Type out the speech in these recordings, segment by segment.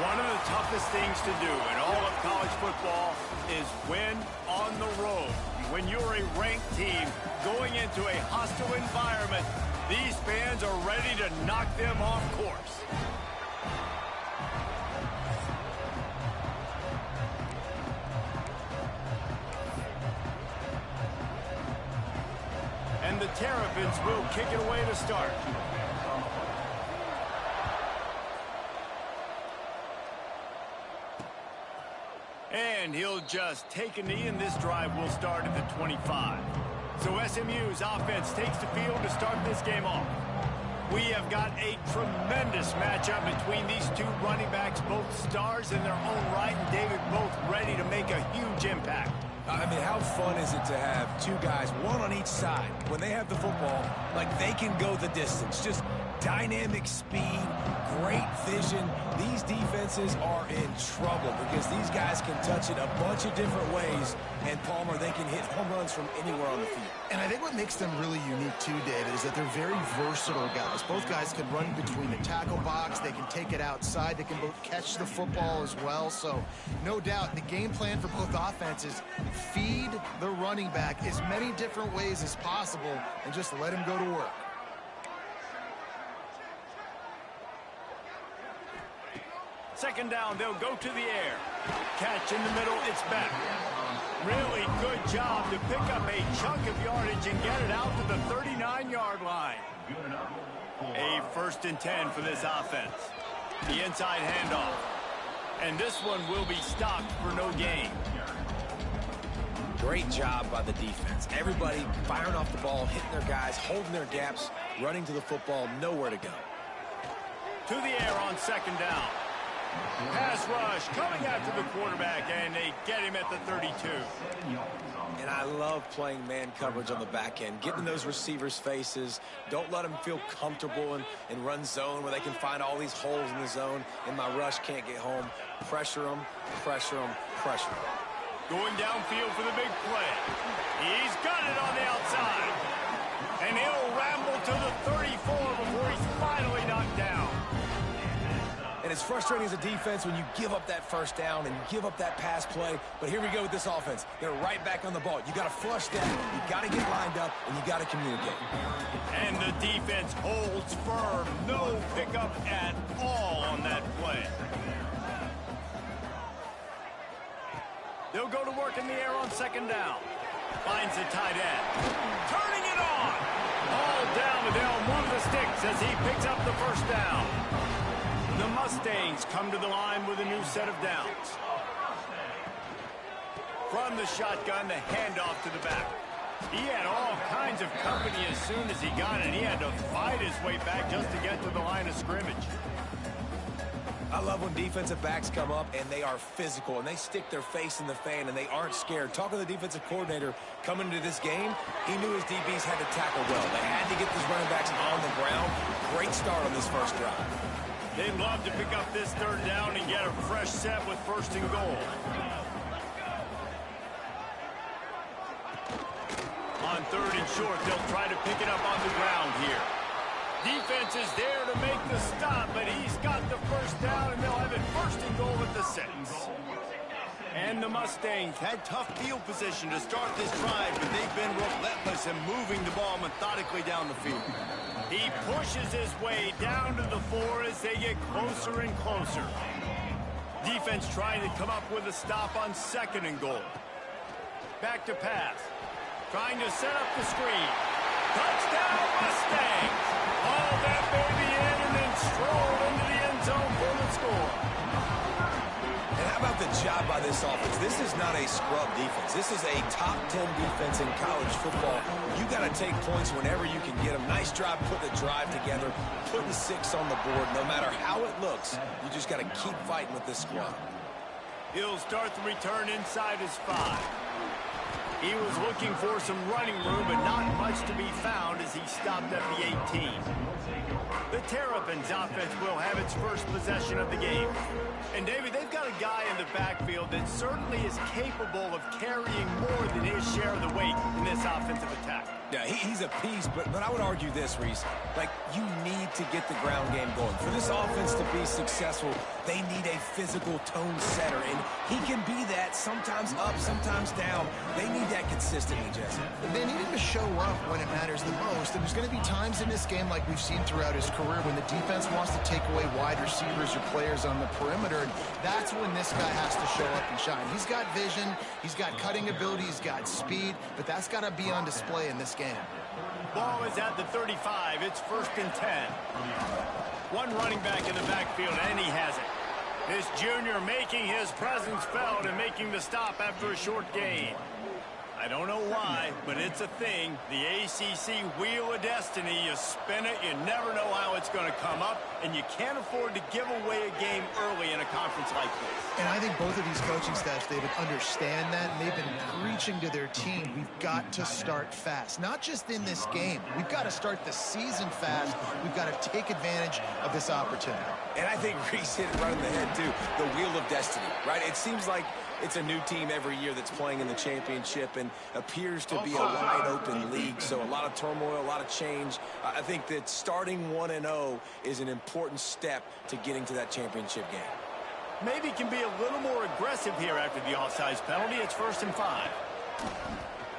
One of the toughest things to do in all of college football is win on the road. When you're a ranked team going into a hostile environment, these fans are ready to knock them off course. And the Terrapins will kick it away to start. And he'll just take a knee, and this drive will start at the 25. So SMU's offense takes the field to start this game off. We have got a tremendous matchup between these two running backs, both stars in their own right, and David, both ready to make a huge impact. I mean, how fun is it to have two guys, one on each side, when they have the football, like they can go the distance. Just dynamic speed, great vision. These defenses are in trouble because these guys can touch it a bunch of different ways, and Palmer, they can hit home runs from anywhere on the field. And I think what makes them really unique too, David, is that they're very versatile guys. Both guys can run between the tackle box, they can take it outside, they can both catch the football as well. So no doubt the game plan for both offenses, feed the running back as many different ways as possible and just let him go to work. Second down, they'll go to the air. Catch in the middle, it's back. Really good job to pick up a chunk of yardage and get it out to the 39-yard line. A 1st and 10 for this offense. The inside handoff. And this one will be stopped for no gain. Great job by the defense. Everybody firing off the ball, hitting their guys, holding their gaps, running to the football, nowhere to go. To the air on 2nd down. Pass rush coming after the quarterback, and they get him at the 32. And I love playing man coverage on the back end, getting in those receivers' faces. Don't let them feel comfortable and run zone where they can find all these holes in the zone, and my rush can't get home. Pressure them, pressure them, pressure them. Going downfield for the big play. He's got it on the outside. And he'll ramble to the 34 before he's finally knocked down. And it's frustrating as a defense when you give up that 1st down and give up that pass play. But here we go with this offense. They're right back on the ball. You got to flush that. You got to get lined up, and you got to communicate. And the defense holds firm. No pickup at all on that play. They'll go to work in the air on 2nd down. Finds the tight end. Turning it on. All down, but they'll move the sticks as he picks up the 1st down. The Mustangs come to the line with a new set of downs. From the shotgun, the handoff to the back. He had all kinds of company as soon as he got it. He had to fight his way back just to get to the line of scrimmage. I love when defensive backs come up and they are physical and they stick their face in the fan and they aren't scared. Talking to the defensive coordinator coming into this game, he knew his DBs had to tackle well. They had to get these running backs on the ground. Great start on this 1st drive. They'd love to pick up this 3rd down and get a fresh set with 1st and goal. On 3rd and short, they'll try to pick it up on the ground here. Defense is there to make the stop, but he's got the 1st down, and they'll have it 1st and goal at the 6. And the Mustangs had tough field position to start this drive, but they've been relentless in moving the ball methodically down the field. He pushes his way down to the 4 as they get closer and closer. Defense trying to come up with a stop on 2nd and goal. Back to pass. Trying to set up the screen. Touchdown Mustangs! Haul that baby in and then stroll into the end zone for the score. And how about the job by this offense? This is not a scrub defense. This is a top 10 defense in college football. You got to take points whenever you can get them. Nice job putting the drive together, putting 6 on the board. No matter how it looks, you just got to keep fighting with this squad. He'll start the return inside his 5. He was looking for some running room, but not much to be found as he stopped at the 18. The Terrapins offense will have its 1st possession of the game. And, David, they've got a guy in the backfield that certainly is capable of carrying more than his share of the weight in this offensive attack. Yeah, he's a piece, but I would argue this, Reese. Like, you need to get the ground game going. For this offense to be successful, they need a physical tone setter, and he can be that, sometimes up, sometimes down. They need that consistently, Jesse. They need him to show up when it matters the most, and there's going to be times in this game like we've seen throughout his career when the defense wants to take away wide receivers or players on the perimeter, and that's when this guy has to show up and shine. He's got vision, he's got cutting ability, he's got speed, but that's got to be on display in this game. Ball is at the 35. It's 1st and 10. One running back in the backfield, and he has it. This junior making his presence felt and making the stop after a short gain. I don't know why, but it's a thing. The ACC Wheel of Destiny, you spin it, you never know how it's going to come up, and you can't afford to give away a game early in a conference like this. And I think both of these coaching staffs, David, understand that, and they've been preaching to their team, we've got to start fast. Not just in this game. We've got to start the season fast. We've got to take advantage of this opportunity. And I think Reese hit it right on the head, too. The Wheel of Destiny, right? It seems like it's a new team every year that's playing in the championship and appears to be a wide-open league. So a lot of turmoil, a lot of change. I think that starting 1-0 is an important step to getting to that championship game. Maybe can be a little more aggressive here after the offsides penalty. It's 1st and 5.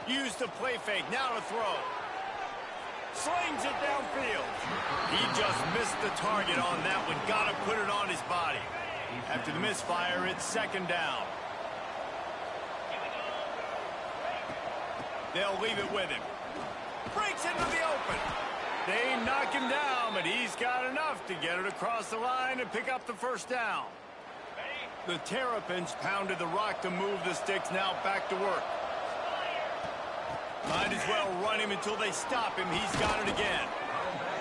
Use the play fake. Now to throw. Slings it downfield. He just missed the target on that one. Got to put it on his body. After the misfire, it's 2nd down. They'll leave it with him. Breaks into the open. They knock him down, but he's got enough to get it across the line and pick up the 1st down. The Terrapins pounded the rock to move the sticks. Now back to work. Might as well run him until they stop him. He's got it again.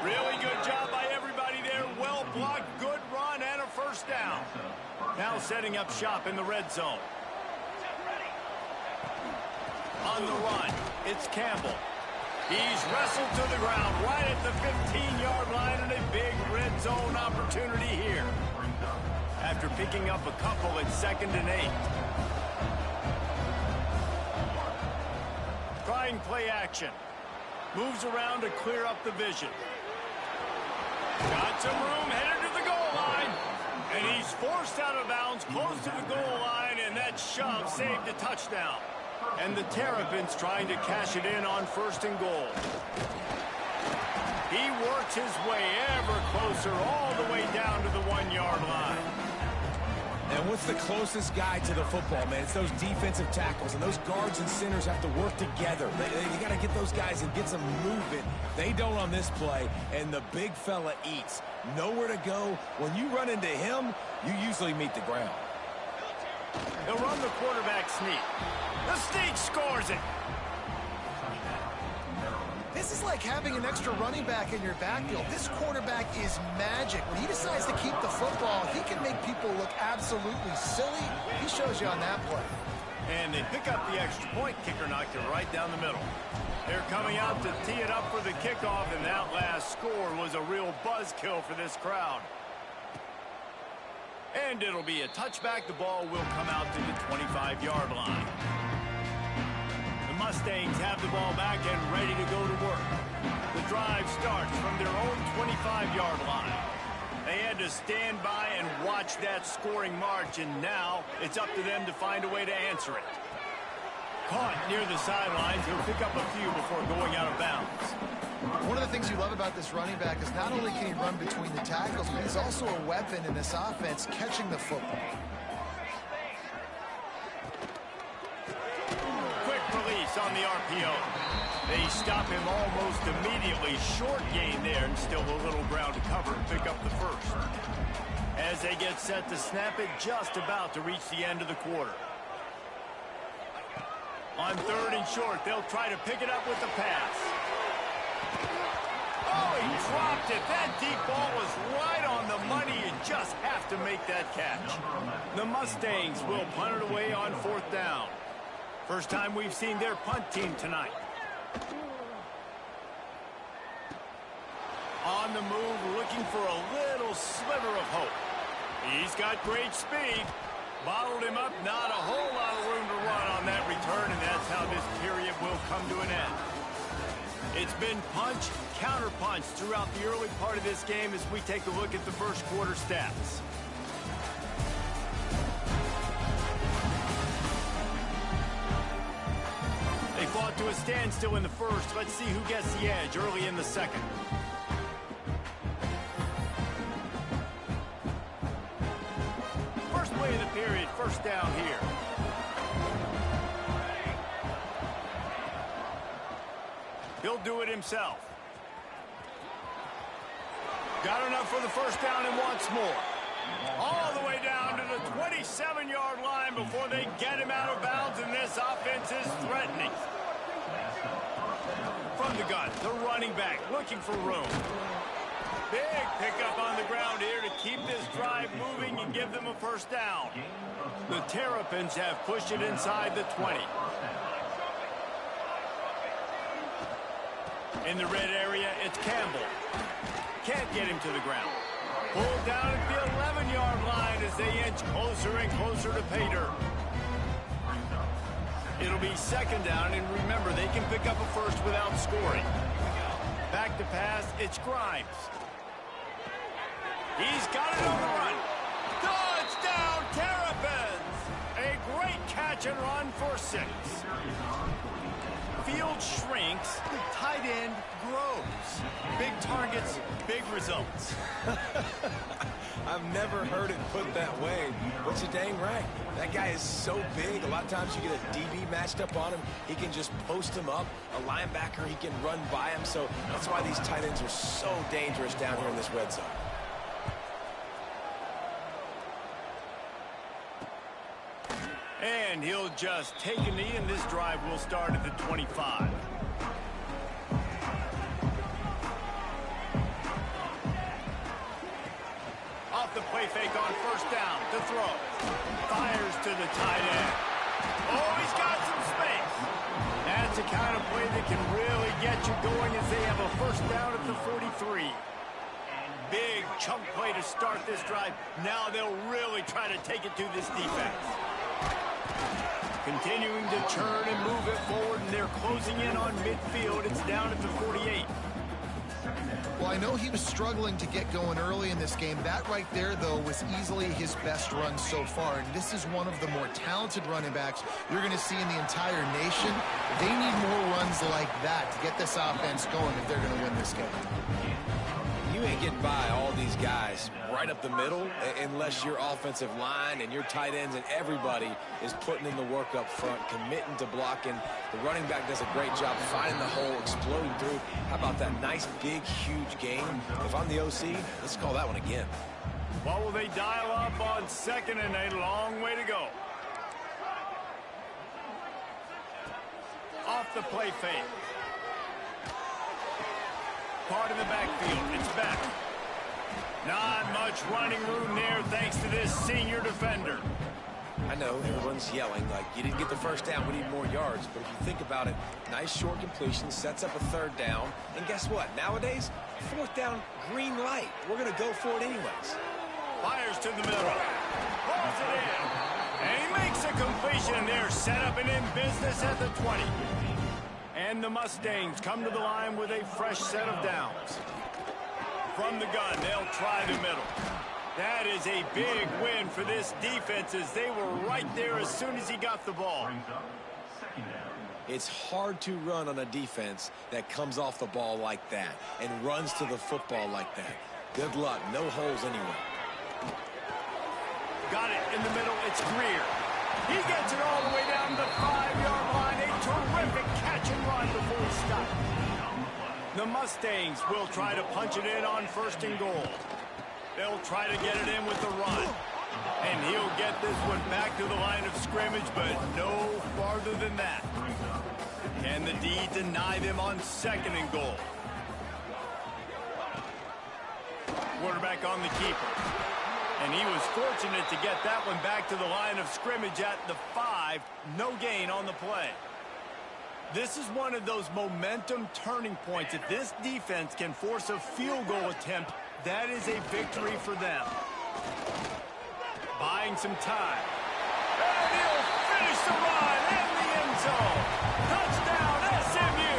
Really good job by everybody there. Well blocked, good run, and a 1st down. Now setting up shop in the red zone. On the run, it's Campbell. He's wrestled to the ground right at the 15-yard line, and a big red zone opportunity here. After picking up a couple, it's 2nd and 8. Trying play action. Moves around to clear up the vision. Got some room, headed to the goal line. And he's forced out of bounds, close to the goal line, and that shove saved a touchdown. And the Terrapins trying to cash it in on 1st and goal. He works his way ever closer all the way down to the 1-yard line. And what's the closest guy to the football, man? It's those defensive tackles, and those guards and centers have to work together. You got to get those guys and get some movement. They don't on this play, and the big fella eats. Nowhere to go. When you run into him, you usually meet the ground. They'll run the quarterback sneak. The sneak scores it. This is like having an extra running back in your backfield. This quarterback is magic. When he decides to keep the football, he can make people look absolutely silly. He shows you on that play. And they pick up the extra point. Kicker knocked it right down the middle. They're coming out to tee it up for the kickoff, and that last score was a real buzzkill for this crowd. And it'll be a touchback. The ball will come out to the 25-yard line. The Mustangs have the ball back and ready to go to work. The drive starts from their own 25-yard line. They had to stand by and watch that scoring march, and now it's up to them to find a way to answer it. Caught near the sidelines. He'll pick up a few before going out of bounds. One of the things you love about this running back is not only can he run between the tackles, but he's also a weapon in this offense catching the football. Quick release on the RPO. They stop him almost immediately. Short gain there, and still a little ground to cover and pick up the 1st. As they get set to snap it, just about to reach the end of the quarter. On 3rd and short, they'll try to pick it up with the pass. Oh, he dropped it. That deep ball was right on the money. You just have to make that catch. The Mustangs will punt it away on 4th down. First time we've seen their punt team tonight. On the move, looking for a little sliver of hope. He's got great speed. Bottled him up, not a whole lot of room to run on that return, and that's how this period will come to an end. It's been punch, counter-punch throughout the early part of this game as we take a look at the first quarter stats. They fought to a standstill in the first. Let's see who gets the edge early in the second. First play of the period, first down here. He'll do it himself. Got enough for the first down and wants more. All the way down to the 27-yard line before they get him out of bounds, and this offense is threatening. From the gun, the running back looking for room. Big pickup on the ground here to keep this drive moving and give them a first down. The Terrapins have pushed it inside the 20. In the red area, it's Campbell. Can't get him to the ground. Pulled down at the 11-yard line as they inch closer and closer to pay dirt. It'll be second down, and remember, they can pick up a first without scoring. Back to pass, it's Grimes. He's got it on the run. Touchdown, Terrapins! A great catch and run for 6. Field shrinks, tight end grows. Big targets, big results. I've never heard it put that way, but you're dang right. That guy is so big, a lot of times you get a DB matched up on him. He can just post him up. A linebacker, he can run by him. So that's why these tight ends are so dangerous down here in this red zone. And he'll just take a knee, and this drive will start at the 25. Off the play fake on first down to throw. Fires to the tight end. Oh, he's got some space. That's the kind of play that can really get you going as they have a first down at the 43. Big chunk play to start this drive. Now they'll really try to take it to this defense. Continuing to turn and move it forward, and they're closing in on midfield. It's down at the 48. Well, I know he was struggling to get going early in this game. That right there, though, was easily his best run so far. And this is one of the more talented running backs you're going to see in the entire nation. They need more runs like that to get this offense going if they're going to win this game. You ain't getting by all these guys right up the middle unless your offensive line and your tight ends and everybody is putting in the work up front, committing to blocking. The running back does a great job finding the hole, exploding through. How about that nice, big, huge game? If I'm the OC, let's call that one again. What will they dial up on second and a long way to go? Off the play fake. Part of the backfield. It's back. Not much running room there thanks to this senior defender. I know everyone's yelling like, you didn't get the first down, we need more yards. But if you think about it, nice short completion, sets up a third down. And guess what? Nowadays, fourth down, green light. We're going to go for it anyways. Fires to the middle. Pulls it in. And he makes a completion there. Set up and in business at the 20. And the Mustangs come to the line with a fresh set of downs. From the gun, they'll try the middle. That is a big win for this defense as they were right there as soon as he got the ball. It's hard to run on a defense that comes off the ball like that and runs to the football like that. Good luck. No holes anywhere. Got it in the middle. It's Greer. He gets it all the way down to the 5-yard line. A terrific catch and run before he stopped. The Mustangs will try to punch it in on first and goal. They'll try to get it in with the run. And he'll get this one back to the line of scrimmage, but no farther than that. Can the D deny them on second and goal? Quarterback on the keeper. And he was fortunate to get that one back to the line of scrimmage at the 5. No gain on the play. This is one of those momentum turning points. If this defense can force a field goal attempt, that is a victory for them. Buying some time. And he'll finish the run in the end zone. Touchdown, SMU.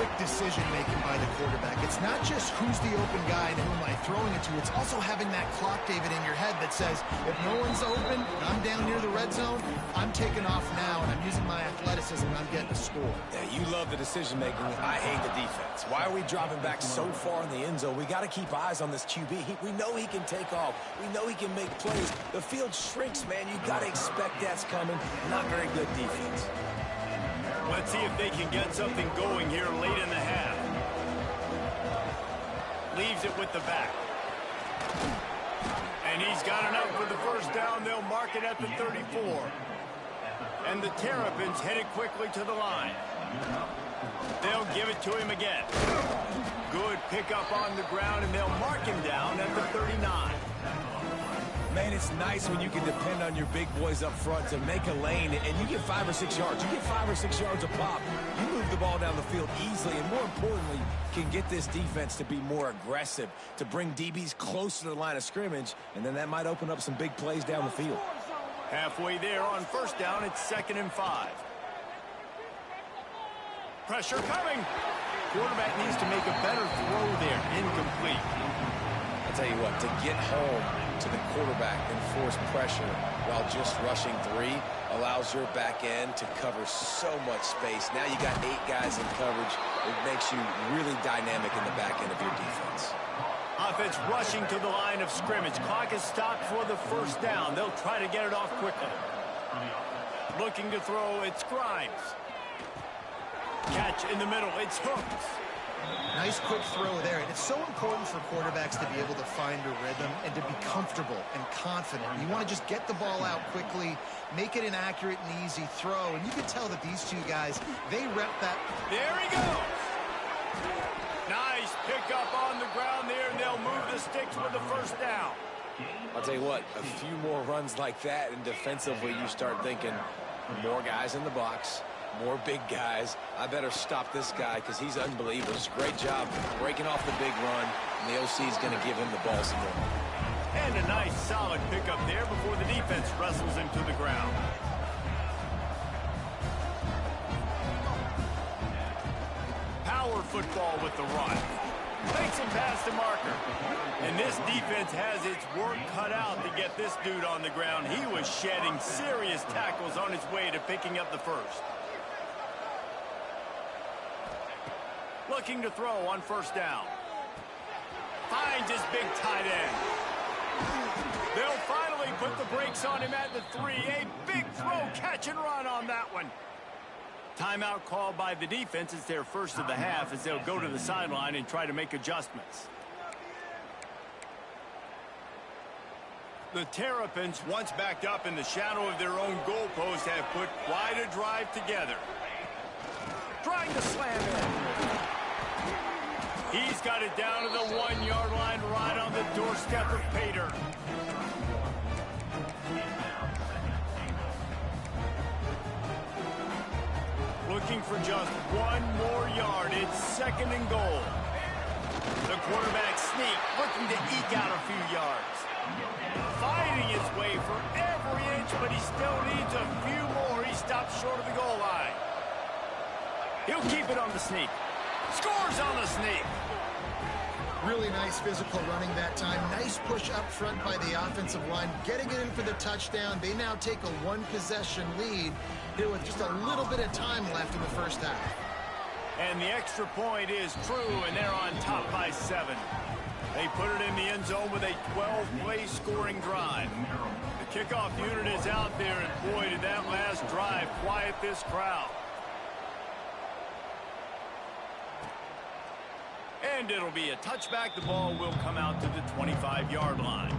quick decision-making by the quarterback. It's not just who's the open guy and who am I throwing it to. It's also having that clock, David, in your head that says, if no one's open, I'm down near the red zone, I'm taking off now, and I'm using my athleticism, and I'm getting a score. Yeah, you love the decision-making. I hate the defense. Why are we dropping back so far in the end zone? We got to keep eyes on this QB. We know he can take off. We know he can make plays. The field shrinks, man. You got to expect that's coming. Not very good defense. Let's see if they can get something going here late in the half. Leaves it with the back. And he's got enough for the first down. They'll mark it at the 34. And the Terrapins headed quickly to the line. They'll give it to him again. Good pickup on the ground, and they'll mark him down at the 39. Man, it's nice when you can depend on your big boys up front to make a lane, and you get 5 or 6 yards. You get 5 or 6 yards a pop. You move the ball down the field easily, and more importantly, can get this defense to be more aggressive, to bring DBs closer to the line of scrimmage, and then that might open up some big plays down the field. Halfway there on first down, it's 2nd and 5. Pressure coming. Quarterback needs to make a better throw there. Incomplete. I'll tell you what, to get home to the quarterback and force pressure while just rushing 3 allows your back end to cover so much space. Now you got 8 guys in coverage. It makes you really dynamic in the back end of your defense. Offense rushing to the line of scrimmage. Clock is stopped for the first down. They'll try to get it off quickly. Looking to throw, it's Grimes. Catch in the middle, it's Hooks. Nice quick throw there. And it's so important for quarterbacks to be able to find a rhythm and to be comfortable and confident. You want to just get the ball out quickly, make it an accurate and easy throw. And you can tell that these 2 guys, they rep that. There he goes. Nice pickup on the ground there, and they'll move the sticks with the first down. I'll tell you what, a few more runs like that, and defensively you start thinking more guys in the box, more big guys. I better stop this guy because he's unbelievable. It's a great job breaking off the big run, and the OC is going to give him the ball some more. And a nice solid pickup there before the defense wrestles him to the ground. Power football with the run. Makes him pass the marker. And this defense has its work cut out to get this dude on the ground. He was shedding serious tackles on his way to picking up the first. Looking to throw on first down. Finds his big tight end. They'll finally put the brakes on him at the 3. A big throw, catch and run on that one. Timeout called by the defense. It's their first of the half as they'll go to the sideline and try to make adjustments. The Terrapins, once backed up in the shadow of their own goalpost, have put quite a drive together. Trying to slam in. He's got it down to the 1-yard line right on the doorstep of Pater. Looking for just 1 more yard. It's 2nd and goal. The quarterback sneak, looking to eke out a few yards. Fighting his way for every inch, but he still needs a few more. He stops short of the goal line. He'll keep it on the sneak. Scores on the sneak. Really nice physical running that time. Nice push up front by the offensive line. Getting it in for the touchdown. They now take a 1-possession lead here with just a little bit of time left in the first half. And the extra point is true, and they're on top by 7. They put it in the end zone with a 12-play scoring drive. The kickoff unit is out there, and boy, did that last drive quiet this crowd. And it'll be a touchback. The ball will come out to the 25-yard line.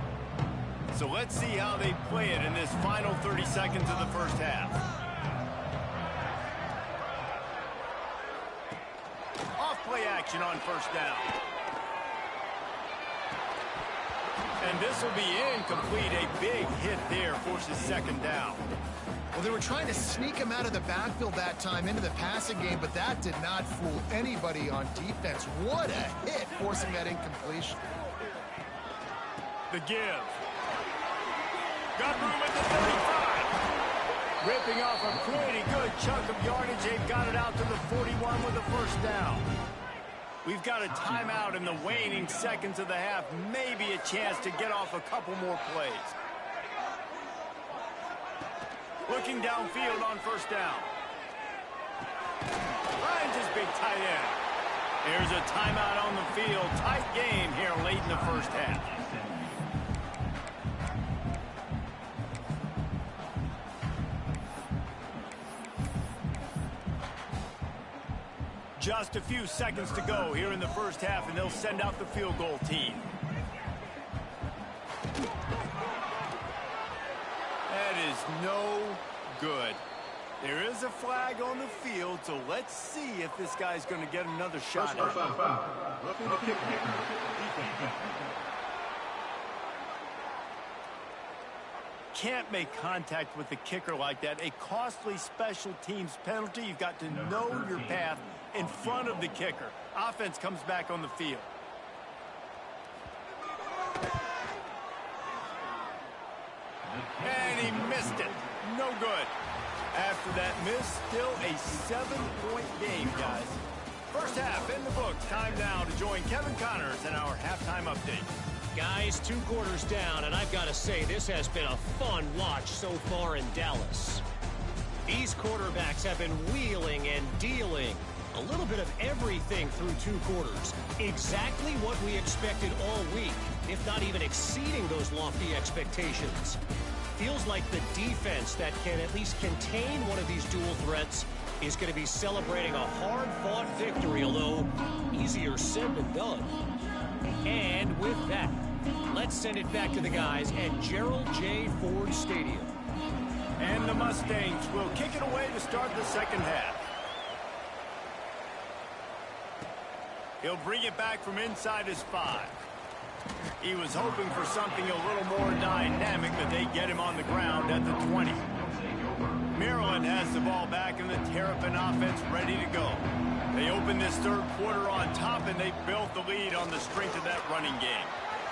So let's see how they play it in this final 30 seconds of the first half. Off-play action on first down. And this will be incomplete. A big hit there forces 2nd down. Well, they were trying to sneak him out of the backfield that time into the passing game, but that did not fool anybody on defense. What a hit, forcing that incompletion. The give. Got room at the 35. Ripping off a pretty good chunk of yardage. They've got it out to the 41 with a first down. We've got a timeout in the waning seconds of the half. Maybe a chance to get off a couple more plays. Looking downfield on first down. Finds his big tight end. There's a timeout on the field. Tight game here late in the first half. Just a few seconds to go here in the first half, and they'll send out the field goal team. That is no good. There is a flag on the field, so let's see if this guy's going to get another shot. Can't make contact with the kicker like that. A costly special teams penalty. You've got to know your path in front of the kicker. Offense comes back on the field. And he missed it. No good. After that miss, still a 7-point game, guys. First half in the books. Time now to join Kevin Connors in our halftime update. Guys, 2 quarters down, and I've got to say, this has been a fun watch so far in Dallas. These quarterbacks have been wheeling and dealing. A little bit of everything through 2 quarters. Exactly what we expected all week, if not even exceeding those lofty expectations. Feels like the defense that can at least contain one of these dual threats is going to be celebrating a hard-fought victory, although easier said than done. And with that, let's send it back to the guys at Gerald J. Ford Stadium. And the Mustangs will kick it away to start the second half. He'll bring it back from inside his 5. He was hoping for something a little more dynamic, but they get him on the ground at the 20. Maryland has the ball back, and the Terrapin offense ready to go. They open this third quarter on top, and they built the lead on the strength of that running game.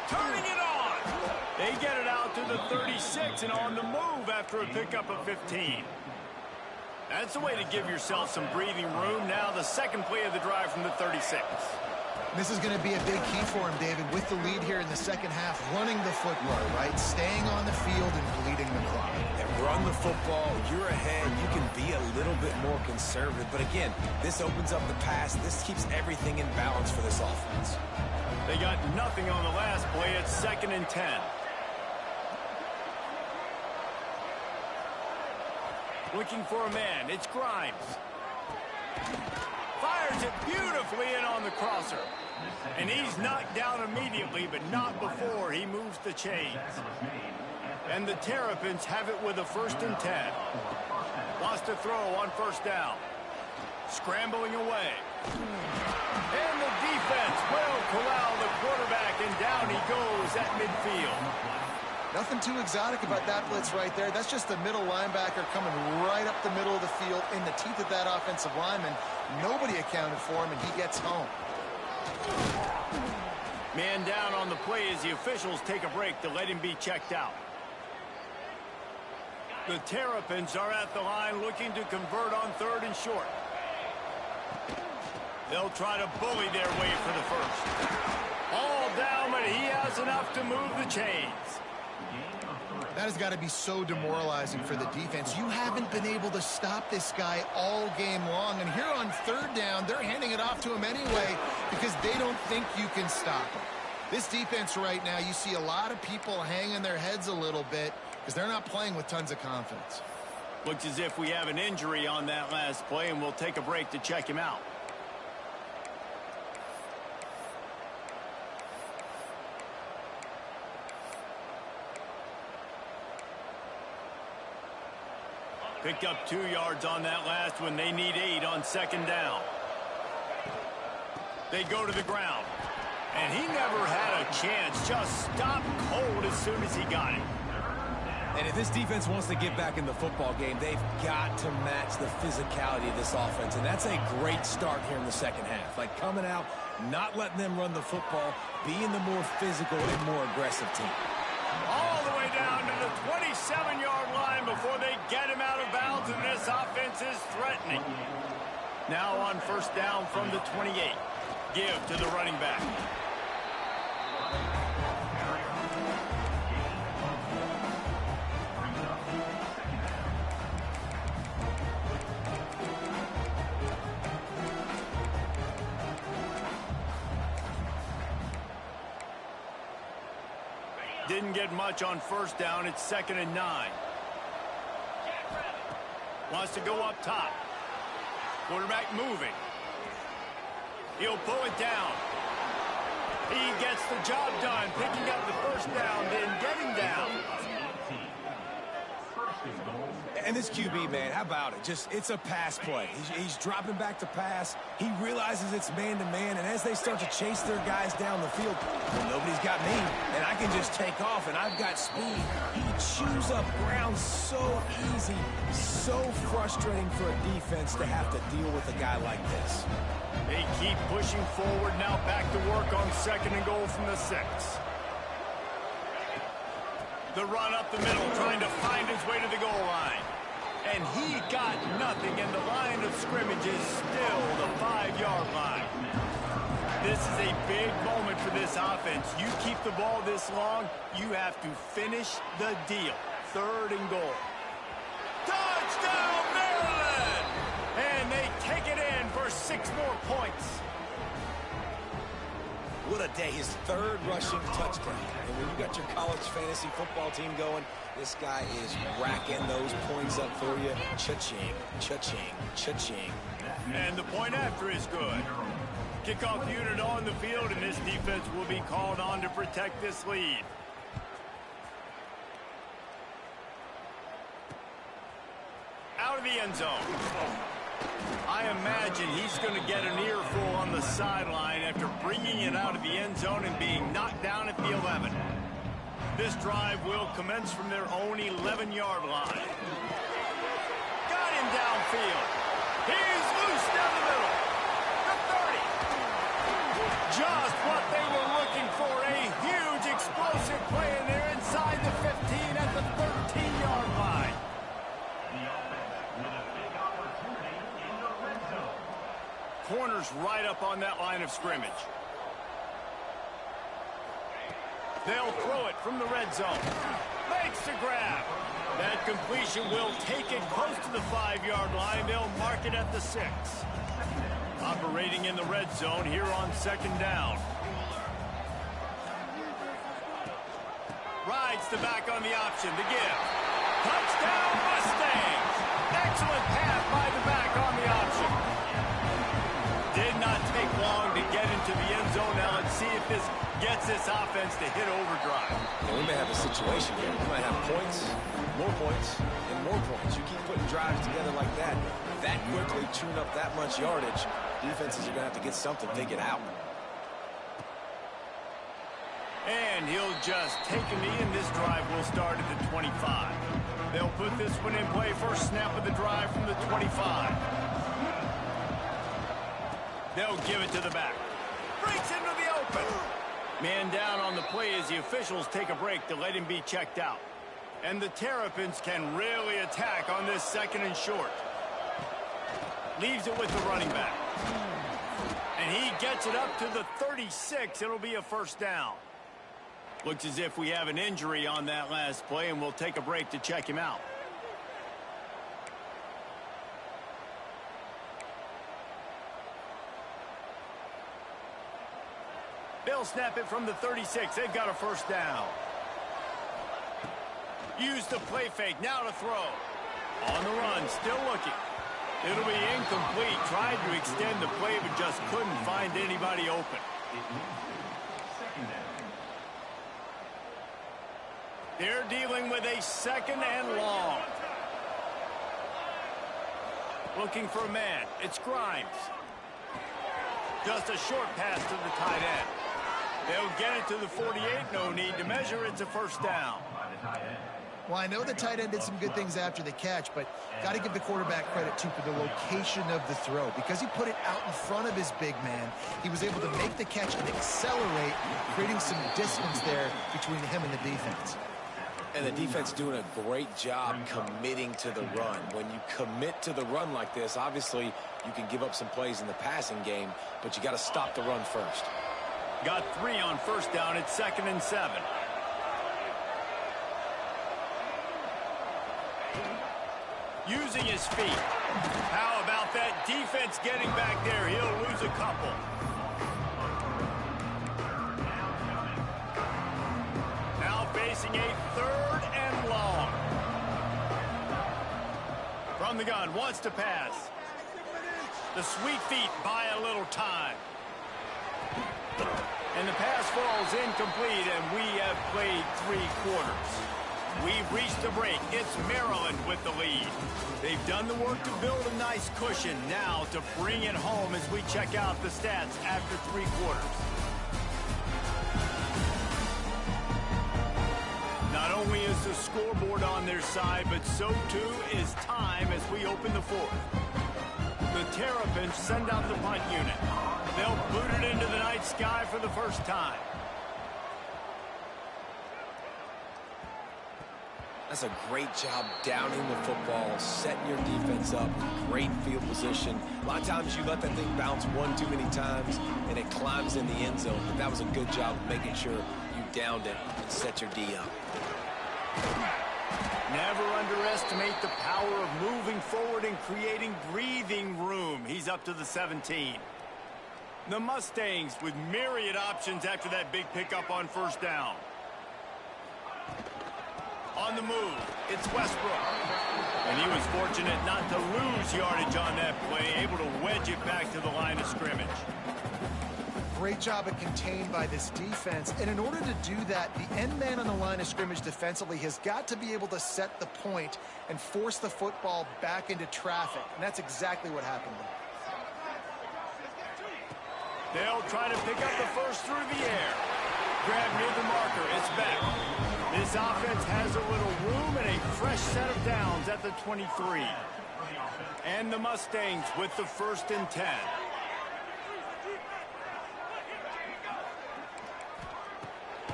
Turning it on! They get it out to the 36 and on the move after a pickup of 15. That's the way to give yourself some breathing room. Now the second play of the drive from the 36. This is going to be a big key for him, David, with the lead here in the second half, running the football, right? Staying on the field and bleeding the clock. And run the football. You're ahead. You can be a little bit more conservative. But again, this opens up the pass. This keeps everything in balance for this offense. They got nothing on the last play. It's 2nd and 10. Looking for a man. It's Grimes. Fires it beautifully in on the crosser. And he's knocked down immediately, but not before he moves the chains. And the Terrapins have it with a 1st and 10. Lost a throw on first down. Scrambling away. And the defense will corral the quarterback, and down he goes at midfield. Nothing too exotic about that blitz right there. That's just the middle linebacker coming right up the middle of the field in the teeth of that offensive lineman. Nobody accounted for him, and he gets home. Man down on the play as the officials take a break to let him be checked out. The Terrapins are at the line looking to convert on 3rd and short. They'll try to bully their way for the first. All down, but he has enough to move the chains. That has got to be so demoralizing for the defense. You haven't been able to stop this guy all game long. And here on 3rd down, they're handing it off to him anyway because they don't think you can stop him. This defense right now, you see a lot of people hanging their heads a little bit because they're not playing with tons of confidence. Looks as if we have an injury on that last play, and we'll take a break to check him out. Picked up 2 yards on that last one. They need 8 on 2nd down. They go to the ground. And he never had a chance. Just stopped cold as soon as he got it. And if this defense wants to get back in the football game, they've got to match the physicality of this offense. And that's a great start here in the second half. Like coming out, not letting them run the football, being the more physical and more aggressive team. All the way down to the 27-yard line before they get him out of bounds. happening. Now on first down from the 28. Give to the running back. Didn't get much on first down. It's 2nd and 9. Wants to go up top. Quarterback moving. He'll pull it down. He gets the job done, picking up the first down, then getting down. And this QB, man, how about it? It's a pass play. He's dropping back to pass. He realizes it's man-to-man, and as they start to chase their guys down the field, well, nobody's got me, and I can just take off, and I've got speed. He chews up ground so easy, so frustrating for a defense to have to deal with a guy like this. They keep pushing forward, now back to work on 2nd and goal from the 6. The run up the middle, trying to find his way to the goal line. And he got nothing, and the line of scrimmage is still the 5-yard line. This is a big moment for this offense. You keep the ball this long, you have to finish the deal. 3rd and goal. Touchdown, Maryland! And they take it in for 6 more points. What a day, his 3rd rushing touchdown. And when you got your college fantasy football team going, this guy is racking those points up for you. Cha-ching, cha-ching, cha-ching. And the point after is good. Kickoff unit on the field, and this defense will be called on to protect this lead. Out of the end zone. I imagine he's going to get an earful on the sideline after bringing it out of the end zone and being knocked down at the 11. This drive will commence from their own 11-yard line. Got him downfield. He's loose down the middle. The 30. Just what they were looking for. A huge explosive play, and they're inside the 15 at the 13-yard line. Corners right up on that line of scrimmage. They'll throw it from the red zone. Makes the grab. That completion will take it close to the 5-yard line. They'll mark it at the 6. Operating in the red zone here on 2nd down. Rides the back on the option to give. Touchdown, Mustangs! Excellent pass by the back on the option. Did not take long to get into the end zone. Now let's see if this gets this offense to hit overdrive. And we may have a situation here. We might have points, and more points. You keep putting drives together like that quickly tune up that much yardage, defenses are going to have to get something figured out. And he'll just take a knee, and this drive will start at the 25. They'll put this one in play. First snap of the drive from the 25. They'll give it to the back. Breaks into the open. Man down on the play as the officials take a break to let him be checked out. And the Terrapins can really attack on this 2nd and short. Leaves it with the running back. And he gets it up to the 36. It'll be a first down. Looks as if we have an injury on that last play, and we'll take a break to check him out. They'll snap it from the 36. They've got a first down. Use the play fake. Now to throw. On the run. Still looking. It'll be incomplete. Tried to extend the play, but just couldn't find anybody open. They're dealing with a 2nd and long. Looking for a man. It's Grimes. Just a short pass to the tight end. They'll get it to the 48. No need to measure. It's a first down. Well, I know the tight end did some good things after the catch, but got to give the quarterback credit, too, for the location of the throw. Because he put it out in front of his big man, he was able to make the catch and accelerate, creating some distance there between him and the defense. And the defense doing a great job committing to the run. When you commit to the run like this, obviously you can give up some plays in the passing game, but you got to stop the run first. Got 3 on first down. It's 2nd and 7. Using his feet. How about that defense getting back there? He'll lose a couple. Now facing a 3rd and long. From the gun, wants to pass. The sweet feet buy a little time. And the pass falls incomplete, and we have played 3 quarters. We've reached the break. It's Maryland with the lead. They've done the work to build a nice cushion. Now to bring it home as we check out the stats after 3 quarters. Not only is the scoreboard on their side, but so too is time as we open the 4th. The Terrapins send out the punt unit. They'll boot it into the night sky for the first time. That's a great job downing the football, setting your defense up, great field position. A lot of times you let that thing bounce one too many times and it climbs in the end zone, but that was a good job of making sure you downed it and set your D up. Never underestimate the power of moving forward and creating breathing room. He's up to the 17. The Mustangs with myriad options after that big pickup on first down. On the move, it's Westbrook. And he was fortunate not to lose yardage on that play, able to wedge it back to the line of scrimmage. Great job of contained by this defense. And in order to do that, the end man on the line of scrimmage defensively has got to be able to set the point and force the football back into traffic. And that's exactly what happened there. They'll try to pick up the first through the air. Grab near the marker. It's back. This offense has a little room and a fresh set of downs at the 23. And the Mustangs with the 1st and 10.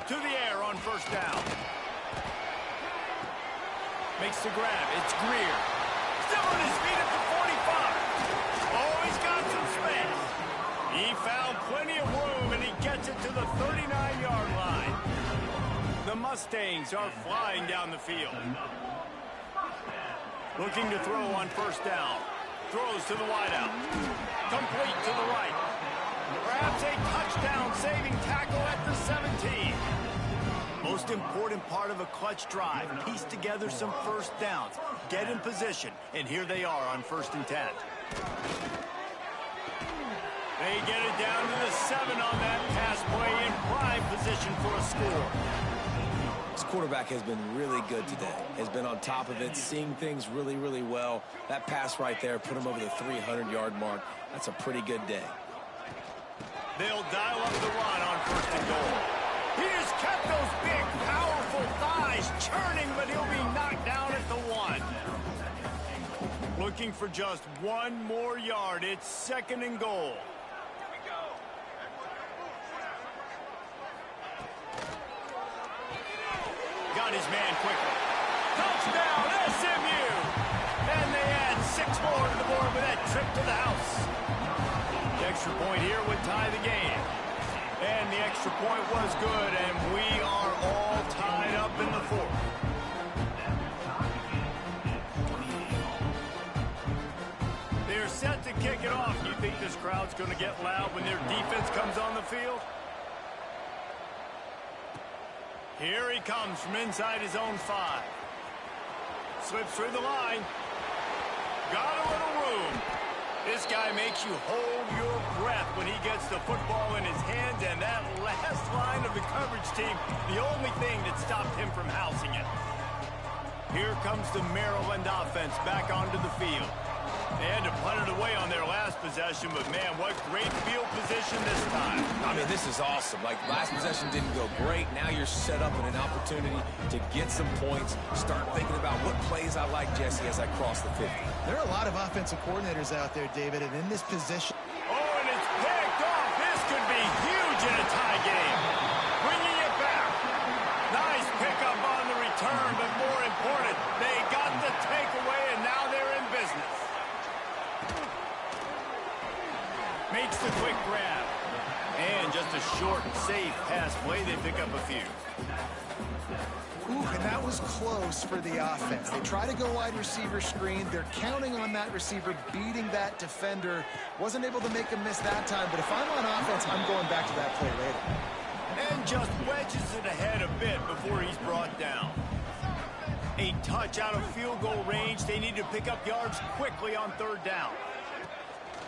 To the air on first down. Makes the grab. It's Greer. Still on his feet at the 45. Oh, he's got some space. He found plenty of room, and he gets it to the 39-yard line. The Mustangs are flying down the field. Looking to throw on first down. Throws to the wideout. Complete to the right. Perhaps a touchdown-saving tackle at the 17. Most important part of a clutch drive. Piece together some first downs. Get in position. And here they are on 1st and 10. They get it down to the 7 on that pass play in prime position for a score. This quarterback has been really good today. Has been on top of it, seeing things really, really well. That pass right there put him over the 300-yard mark. That's a pretty good day. They'll dial up the run on 1st and goal. He just kept those big, powerful thighs churning, but he'll be knocked down at the 1. Looking for just 1 more yard. It's 2nd and goal. Got his man quickly. Touchdown, SMU! And they add 6 more to the board with that trip to the house. The extra point here would tie the game. And the extra point was good, and we are all tied up in the 4th. They're set to kick it off. You think this crowd's going to get loud when their defense comes on the field? Here he comes from inside his own 5. Slips through the line. Got a little room. This guy makes you hold your breath when he gets the football in his hands, and that last line of the coverage team, the only thing that stopped him from housing it. Here comes the Maryland offense back onto the field. They had to punt it away on their last possession, but man, what great field position this time. I mean, this is awesome. Like, last possession didn't go great. Now you're set up in an opportunity to get some points. Start thinking about what plays I like, Jesse, as I cross the 50. There are a lot of offensive coordinators out there, David, and in this position. Oh, and it's picked off. This could be huge in a tie game. Bringing it back. Nice pickup on the return, but makes the quick grab. And just a short, safe pass play. They pick up a few. Ooh, and that was close for the offense. They try to go wide receiver screen. They're counting on that receiver beating that defender. Wasn't able to make a miss that time, but if I'm on offense, I'm going back to that play later. And just wedges it ahead a bit before he's brought down. A touch out of field goal range. They need to pick up yards quickly on third down.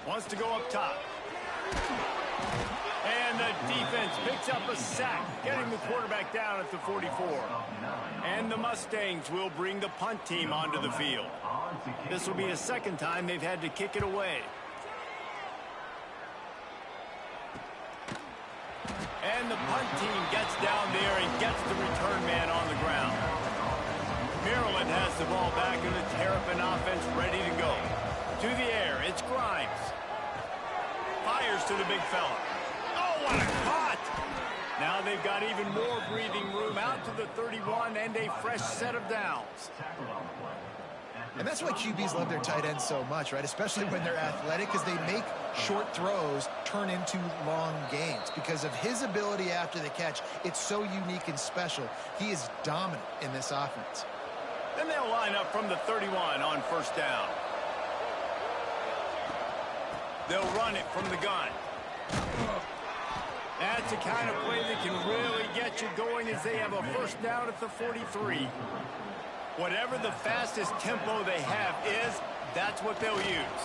Wants to go up top. And the defense picks up a sack, getting the quarterback down at the 44. And the Mustangs will bring the punt team onto the field. This will be the second time they've had to kick it away. And the punt team gets down there and gets the return man on the ground. Maryland has the ball back and the Terrapin offense ready to go. To the air, it's Grimes. Fires to the big fella. Oh, what a cut! Now they've got even more breathing room out to the 31 and a fresh set of downs. And that's why QBs love their tight ends so much, right? Especially when they're athletic, because they make short throws turn into long gains. Because of his ability after the catch, it's so unique and special. He is dominant in this offense. Then they'll line up from the 31 on first down. They'll run it from the gun. That's the kind of play that can really get you going as they have a first down at the 43. Whatever the fastest tempo they have is, that's what they'll use.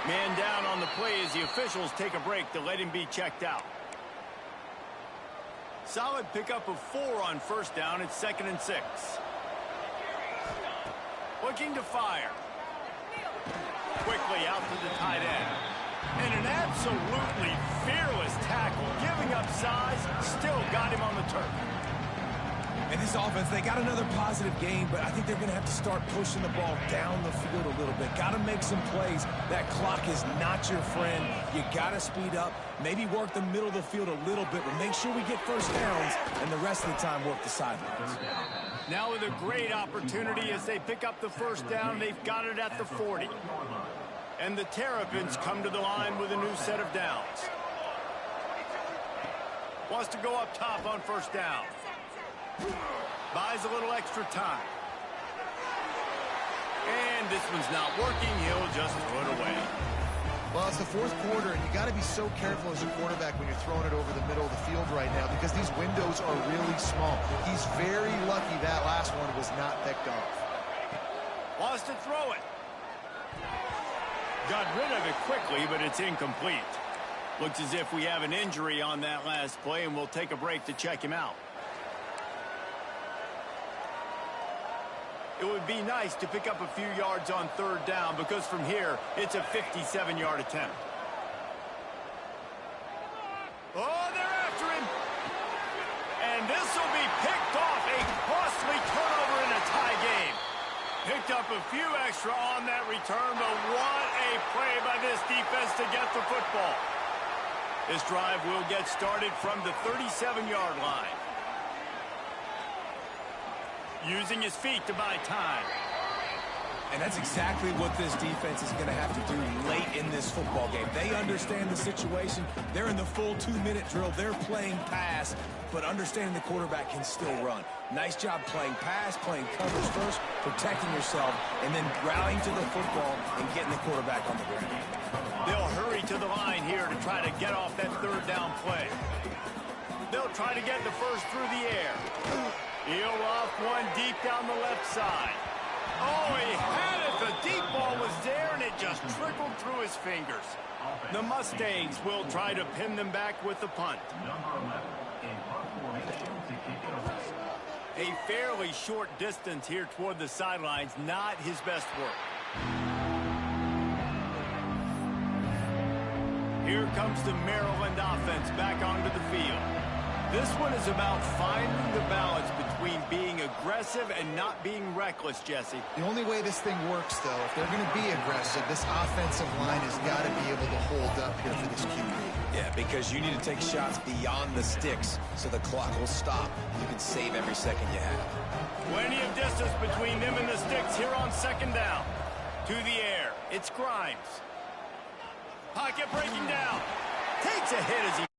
Man down on the play as the officials take a break to let him be checked out. Solid pickup of 4 on first down. It's 2nd and 6. Looking to fire. Quickly out to the tight end. And an absolutely fearless tackle, giving up size, still got him on the turf. And this offense, they got another positive game, but I think they're going to have to start pushing the ball down the field a little bit. Got to make some plays. That clock is not your friend. You got to speed up, maybe work the middle of the field a little bit, but make sure we get first downs, and the rest of the time work the sidelines. Now with a great opportunity as they pick up the first down, they've got it at the 40. And the Terrapins come to the line with a new set of downs. Wants to go up top on first down. Buys a little extra time. And this one's not working. He'll just throw it away. Well, it's the fourth quarter, and you got to be so careful as a quarterback when you're throwing it over the middle of the field right now because these windows are really small. He's very lucky that last one was not picked off. Wants to throw it. Got rid of it quickly, but it's incomplete. Looks as if we have an injury on that last play, and we'll take a break to check him out. It would be nice to pick up a few yards on third down because from here, it's a 57-yard attempt. Oh, they're after him. And this will be picked off. A costly turnover in a tie game. Picked up a few extra on that return, but what a play by this defense to get the football. This drive will get started from the 37-yard line. Using his feet to buy time. And that's exactly what this defense is going to have to do late in this football game. They understand the situation. They're in the full 2-minute drill. They're playing pass, but understanding the quarterback can still run. Nice job playing pass, playing coverage first, protecting yourself, and then rallying to the football and getting the quarterback on the ground. They'll hurry to the line here to try to get off that third down play. They'll try to get the first through the air. He'll off one deep down the left side. Oh, he had it. The deep ball was there, and it just trickled through his fingers. The Mustangs will try to pin them back with the punt. A fairly short distance here toward the sidelines, not his best work. Here comes the Maryland offense back onto the field. This one is about finding the balance between being aggressive and not being reckless, Jesse. The only way this thing works, though, if they're going to be aggressive, this offensive line has got to be able to hold up here for this QB. Yeah, because you need to take shots beyond the sticks so the clock will stop. You can save every second you have. Plenty of distance between them and the sticks here on second down. To the air, it's Grimes. Pocket breaking down. Takes a hit as he